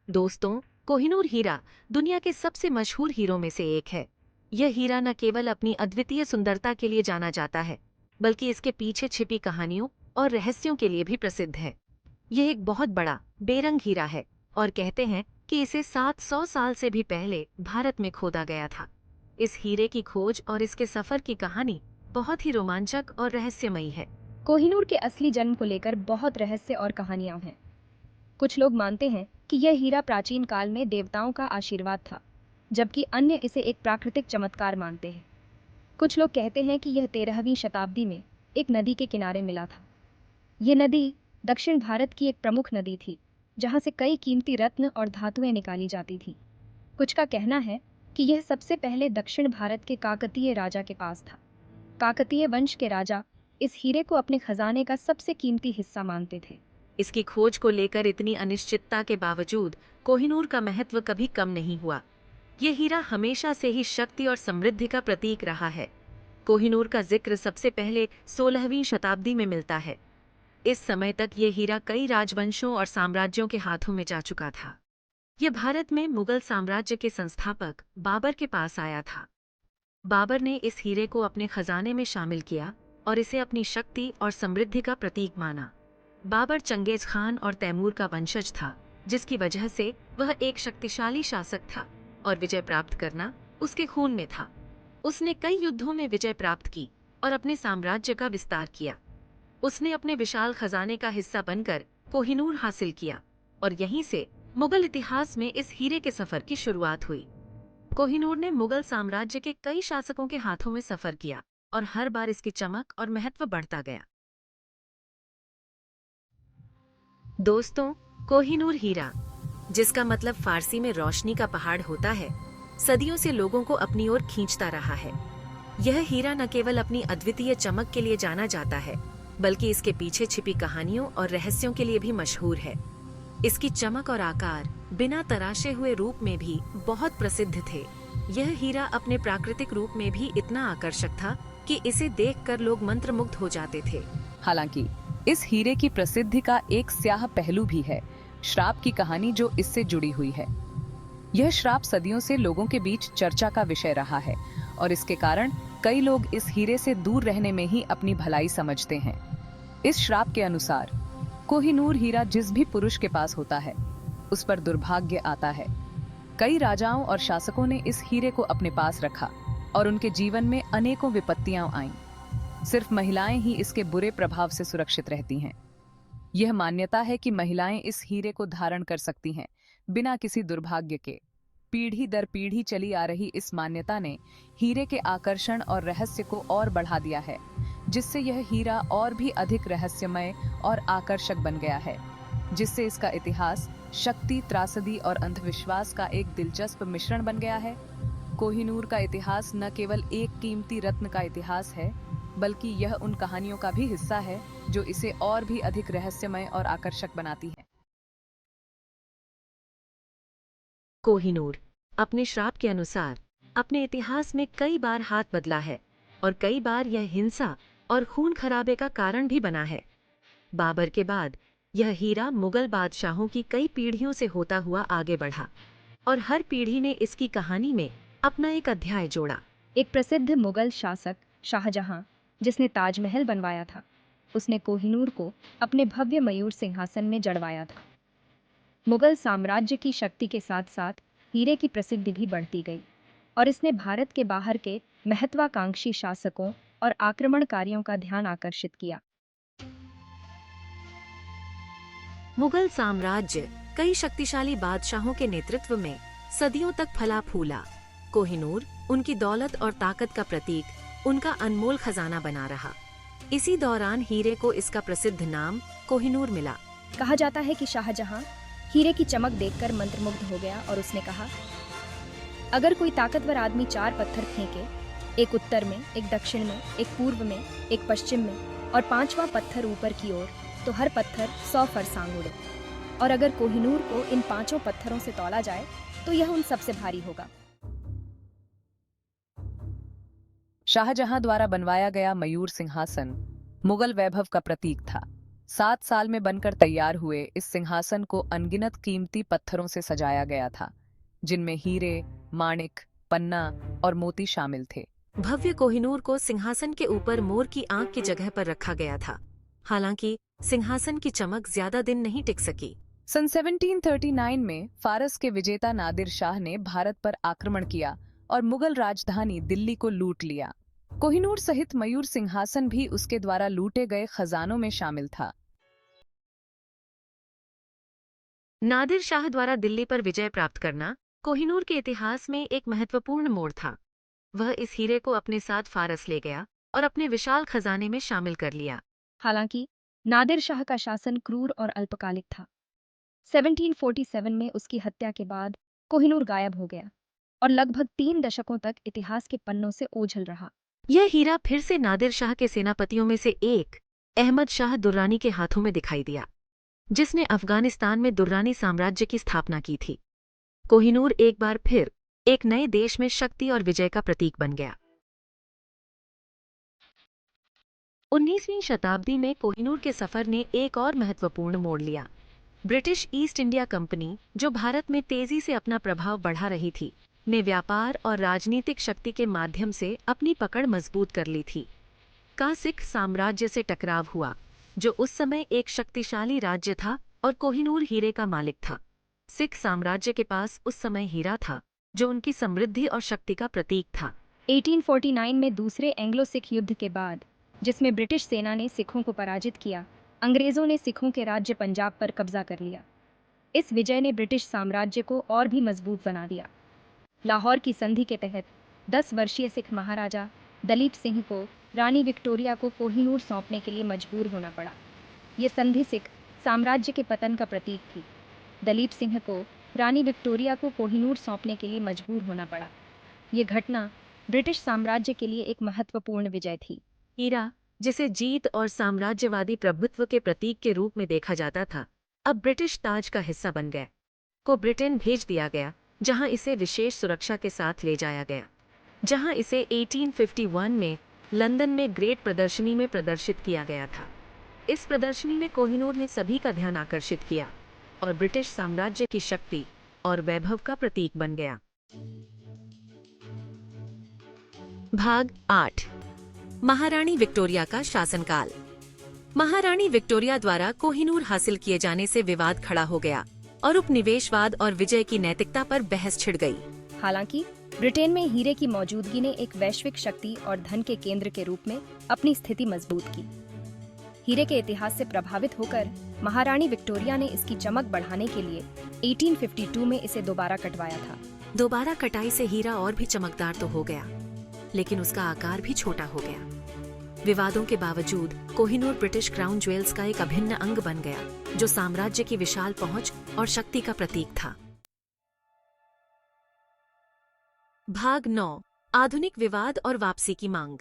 दोस्तों, कोहिनूर हीरा दुनिया के सबसे मशहूर हीरों में से एक है। यह हीरा न केवल अपनी अद्वितीय सुंदरता के लिए जाना जाता है, बल्कि इसके पीछे छिपी कहानियों और रहस्यों के लिए भी प्रसिद्ध है। यह एक बहुत बड़ा, बेरंग हीरा है और कहते हैं कि इसे 700 साल से भी पहले भारत में खोदा गया था। इस हीरे की खोज और इसके सफर की कहानी बहुत ही रोमांचक और रहस्यमयी है। कोहिनूर के असली जन्म को लेकर बहुत रहस्य और कहानियां हैं। कुछ लोग मानते हैं कि यह हीरा प्राचीन काल में देवताओं का आशीर्वाद था, जबकि अन्य इसे एक प्राकृतिक चमत्कार मानते हैं। कुछ लोग कहते हैं कि यह 13वीं शताब्दी में एक नदी के किनारे मिला था। ये नदी दक्षिण भारत की एक प्रमुख नदी थी, जहां से कई कीमती रत्न और धातुएं निकाली जाती थी। कुछ का कहना है कि यह सबसे पहले दक्षिण भारत के काकतीय राजा के पास था। काकतीय वंश के राजा इस हीरे को अपने खजाने का सबसे कीमती हिस्सा मानते थे। इसकी खोज को लेकर इतनी अनिश्चितता के बावजूद कोहिनूर का महत्व कभी कम नहीं हुआ। यह हीरा हमेशा से ही शक्ति और समृद्धि का प्रतीक रहा है। कोहिनूर का जिक्र सबसे पहले 16वीं शताब्दी में मिलता है। इस समय तक ये हीरा कई राजवंशों और साम्राज्यों के हाथों में जा चुका था। यह भारत में मुगल साम्राज्य के संस्थापक बाबर के पास आया था। बाबर ने इस हीरे को अपने खजाने में शामिल किया और इसे अपनी शक्ति और समृद्धि का प्रतीक माना। बाबर चंगेज खान और तैमूर का वंशज था, जिसकी वजह से वह एक शक्तिशाली शासक था और विजय प्राप्त करना उसके खून में था। उसने कई युद्धों में विजय प्राप्त की और अपने साम्राज्य का विस्तार किया। उसने अपने विशाल खजाने का हिस्सा बनकर कोहिनूर हासिल किया और यहीं से मुगल इतिहास में इस हीरे के सफर की शुरुआत हुई। कोहिनूर ने मुगल साम्राज्य के कई शासकों के हाथों में सफर किया और हर बार इसकी चमक और महत्व बढ़ता गया। दोस्तों, कोहिनूर हीरा, जिसका मतलब फारसी में रोशनी का पहाड़ होता है, सदियों से लोगों को अपनी ओर खींचता रहा है। यह हीरा न केवल अपनी अद्वितीय चमक के लिए जाना जाता है, बल्कि इसके पीछे छिपी कहानियों और रहस्यों के लिए भी मशहूर है। इसकी चमक और आकार बिना तराशे हुए रूप में भी बहुत प्रसिद्ध थे। यह हीरा अपने प्राकृतिक रूप में भी इतना आकर्षक था कि इसे देखकर लोग मंत्रमुग्ध हो जाते थे। हालांकि इस हीरे की प्रसिद्धि का एक स्याह पहलू भी है, श्राप की कहानी जो इससे जुड़ी हुई है। यह श्राप सदियों से लोगों के बीच चर्चा का विषय रहा है और इसके कारण कई लोग इस हीरे से दूर रहने में ही अपनी भलाई समझते हैं। इस श्राप के अनुसार कोहिनूर हीरा जिस भी पुरुष के पास होता है, उस पर दुर्भाग्य आता है। कई राजाओं और शासकों ने इस हीरे को अपने पास रखा और उनके जीवन में अनेकों विपत्तियां आईं। सिर्फ महिलाएं ही इसके बुरे प्रभाव से सुरक्षित रहती हैं। यह मान्यता है कि महिलाएं इस हीरे को धारण कर सकती हैं बिना किसी दुर्भाग्य के। पीढ़ी दर पीढ़ी चली आ रही इस मान्यता ने हीरे के आकर्षण और रहस्य को और बढ़ा दिया है, जिससे यह हीरा और भी अधिक रहस्यमय और आकर्षक बन गया है, जिससे इसका इतिहास शक्ति, त्रासदी और अंधविश्वास का एक दिलचस्प मिश्रण बन गया है। कोहिनूर का इतिहास न केवल एक कीमती रत्न का इतिहास है, बल्कि यह उन कहानियों का भी हिस्सा है जो इसे और भी अधिक रहस्यमय और आकर्षक बनाती है। कोहिनूर अपने श्राप के अनुसार अपने इतिहास में कई बार हाथ बदला है और कई बार यह हिंसा और खून खराबे का कारण भी बना है। बाबर के बाद यह हीरा मुगल बादशाहों की कई पीढ़ियों से होता हुआ आगे बढ़ा और हर पीढ़ी ने इसकी कहानी में अपना एक अध्याय जोड़ा। एक प्रसिद्ध मुगल शासक शाहजहां, जिसने ताजमहल बनवाया था, उसने कोहिनूर को अपने भव्य मयूर सिंहासन में जड़वाया था। मुगल साम्राज्य की शक्ति के साथ साथ हीरे की प्रसिद्धि भी बढ़ती गई और इसने भारत के बाहर के महत्वाकांक्षी शासकों और आक्रमणकारियों का ध्यान आकर्षित किया। मुगल साम्राज्य कई शक्तिशाली बादशाहों के नेतृत्व में सदियों तक फला फूला। कोहिनूर उनकी दौलत और ताकत का प्रतीक, उनका अनमोल खजाना बना रहा। इसी दौरान हीरे को इसका प्रसिद्ध नाम कोहिनूर मिला। कहा जाता है कि शाहजहां हीरे की चमक देखकर मंत्रमुग्ध हो गया और उसने कहा, अगर कोई ताकतवर आदमी 4 पत्थर फेंके, एक उत्तर में, एक दक्षिण में, एक पूर्व में, एक पश्चिम में और 5वां पत्थर ऊपर की ओर, तो हर पत्थर 100 फरसांग उड़े। और अगर कोहिनूर को इन 5 पत्थरों से तौला जाए तो यह उन सबसे भारी होगा। शाहजहां द्वारा बनवाया गया मयूर सिंहासन मुगल वैभव का प्रतीक था। 7 साल में बनकर तैयार हुए इस सिंहासन को अनगिनत कीमती पत्थरों से सजाया गया था, जिनमें हीरे, माणिक, पन्ना और मोती शामिल थे। भव्य कोहिनूर को सिंहासन के ऊपर मोर की आंख की जगह पर रखा गया था। हालांकि सिंहासन की चमक ज्यादा दिन नहीं टिक सकी। सन 1739 में फारस के विजेता नादिर शाह ने भारत पर आक्रमण किया और मुगल राजधानी दिल्ली को लूट लिया। कोहिनूर सहित मयूर सिंहासन भी उसके द्वारा लूटे गए खजानों में शामिल था। नादिर शाह द्वारा दिल्ली पर विजय प्राप्त करना कोहिनूर के इतिहास में एक महत्वपूर्ण मोड़ था। वह इस हीरे को अपने साथ फारस ले गया और अपने विशाल खजाने में शामिल कर लिया। हालांकि नादिर शाह का शासन क्रूर और अल्पकालिक था। 1747 में उसकी हत्या के बाद कोहिनूर गायब हो गया और लगभग 3 दशकों तक इतिहास के पन्नों से ओझल रहा। यह हीरा फिर से नादिर शाह के सेनापतियों में से एक अहमद शाह दुर्रानी के हाथों में दिखाई दिया, जिसने अफगानिस्तान में दुर्रानी साम्राज्य की स्थापना की थी। कोहिनूर एक बार फिर एक नए देश में शक्ति और विजय का प्रतीक बन गया। 19वीं शताब्दी में कोहिनूर के सफर ने एक और महत्वपूर्ण मोड़ लिया। ब्रिटिश ईस्ट इंडिया कंपनी, जो भारत में तेजी से अपना प्रभाव बढ़ा रही थी, ने व्यापार और राजनीतिक शक्ति के माध्यम से अपनी पकड़ मजबूत कर ली थी। का सिख साम्राज्य से टकराव हुआ, जो उस समय एक शक्तिशाली राज्य था और कोहिनूर हीरे का मालिक था। सिख साम्राज्य के पास उस समय हीरा था, जो उनकी समृद्धि और शक्ति का प्रतीक था। 1849 में दूसरे एंग्लो सिख युद्ध के बाद, जिसमें ब्रिटिश सेना ने सिखों को पराजित किया, अंग्रेजों ने सिखों के राज्य पंजाब पर कब्जा कर लिया। इस विजय ने ब्रिटिश साम्राज्य को और भी मजबूत बना दिया। लाहौर की संधि के तहत 10 वर्षीय सिख महाराजा दलीप सिंह को रानी विक्टोरिया को कोहिनूर सौंपने के लिए मजबूर होना पड़ा। ये संधि सिख साम्राज्य के पतन का प्रतीक थी। दलीप सिंह को रानी विक्टोरिया को कोहिनूर सौंपने के लिए मजबूर होना पड़ा। ये घटना ब्रिटिश साम्राज्य के लिए एक महत्वपूर्ण विजय थी। हीरा, जिसे जीत और साम्राज्यवादी प्रभुत्व के प्रतीक के रूप में देखा जाता था, अब ब्रिटिश ताज का हिस्सा बन गया। को ब्रिटेन भेज दिया गया, जहां इसे विशेष सुरक्षा के साथ ले जाया गया, जहां इसे 1851 में लंदन में ग्रेट प्रदर्शनी में प्रदर्शित किया गया था। इस प्रदर्शनी में कोहिनूर ने सभी का ध्यान आकर्षित किया और ब्रिटिश साम्राज्य की शक्ति और वैभव का प्रतीक बन गया। भाग 8। महारानी विक्टोरिया का शासनकाल। महारानी विक्टोरिया द्वारा कोहिनूर हासिल किए जाने से विवाद खड़ा हो गया और उपनिवेशवाद और विजय की नैतिकता पर बहस छिड़ गई। हालांकि ब्रिटेन में हीरे की मौजूदगी ने एक वैश्विक शक्ति और धन के केंद्र के रूप में अपनी स्थिति मजबूत की। हीरे के इतिहास से प्रभावित होकर महारानी विक्टोरिया ने इसकी चमक बढ़ाने के लिए 1852 में इसे दोबारा कटवाया था। दोबारा कटाई से हीरा और भी चमकदार तो हो गया, लेकिन उसका आकार भी छोटा हो गया। विवादों के बावजूद कोहिनूर ब्रिटिश क्राउन ज्वेल्स का एक अभिन्न अंग बन गया, जो साम्राज्य की विशाल पहुंच और शक्ति का प्रतीक था। भाग 9। आधुनिक विवाद और वापसी की मांग।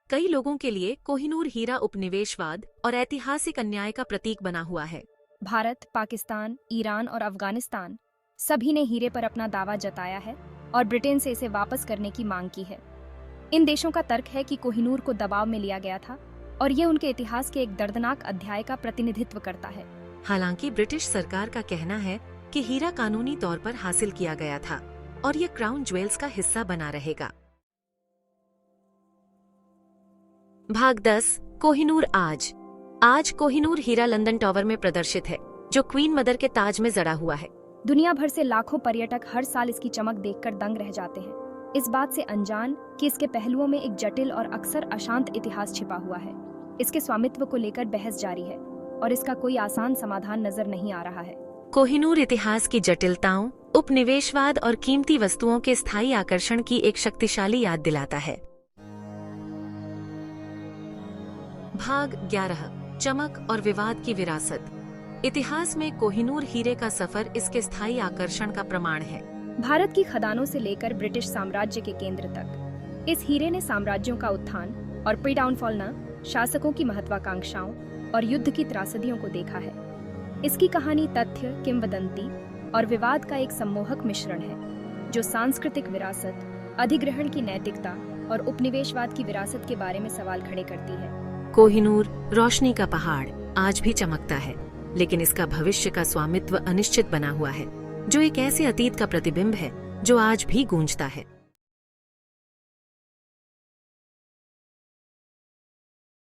कई लोगों के लिए कोहिनूर हीरा उपनिवेशवाद और ऐतिहासिक अन्याय का प्रतीक बना हुआ है। भारत, पाकिस्तान, ईरान और अफगानिस्तान सभी ने हीरे पर अपना दावा जताया है और ब्रिटेन से इसे वापस करने की मांग की है। इन देशों का तर्क है कि कोहिनूर को दबाव में लिया गया था और ये उनके इतिहास के एक दर्दनाक अध्याय का प्रतिनिधित्व करता है। हालांकि ब्रिटिश सरकार का कहना है कि हीरा कानूनी तौर पर हासिल किया गया था और ये क्राउन ज्वेल्स का हिस्सा बना रहेगा। भाग 10। कोहिनूर आज। आज कोहिनूर हीरा लंदन टावर में प्रदर्शित है, जो क्वीन मदर के ताज में जड़ा हुआ है। दुनिया भर से लाखों पर्यटक हर साल इसकी चमक देखकर दंग रह जाते हैं, इस बात से अनजान कि इसके पहलुओं में एक जटिल और अक्सर अशांत इतिहास छिपा हुआ है। इसके स्वामित्व को लेकर बहस जारी है और इसका कोई आसान समाधान नजर नहीं आ रहा है। कोहिनूर इतिहास की जटिलताओं, उपनिवेशवाद और कीमती वस्तुओं के स्थायी आकर्षण की एक शक्तिशाली याद दिलाता है। भाग 11। चमक और विवाद की विरासत। इतिहास में कोहिनूर हीरे का सफर इसके स्थायी आकर्षण का प्रमाण है। भारत की खदानों से लेकर ब्रिटिश साम्राज्य के केंद्र तक इस हीरे ने साम्राज्यों का उत्थान और प्री डाउनफॉल न शासकों की महत्वाकांक्षाओं और युद्ध की त्रासदियों को देखा है। इसकी कहानी तथ्य, किंवदंती और विवाद का एक सम्मोहक मिश्रण है, जो सांस्कृतिक विरासत, अधिग्रहण की नैतिकता और उपनिवेशवाद की विरासत के बारे में सवाल खड़े करती है। कोहिनूर रोशनी का पहाड़। आज भी चमकता है, लेकिन इसका भविष्य का स्वामित्व अनिश्चित बना हुआ है, जो एक ऐसे अतीत का प्रतिबिंब है जो आज भी गूंजता है।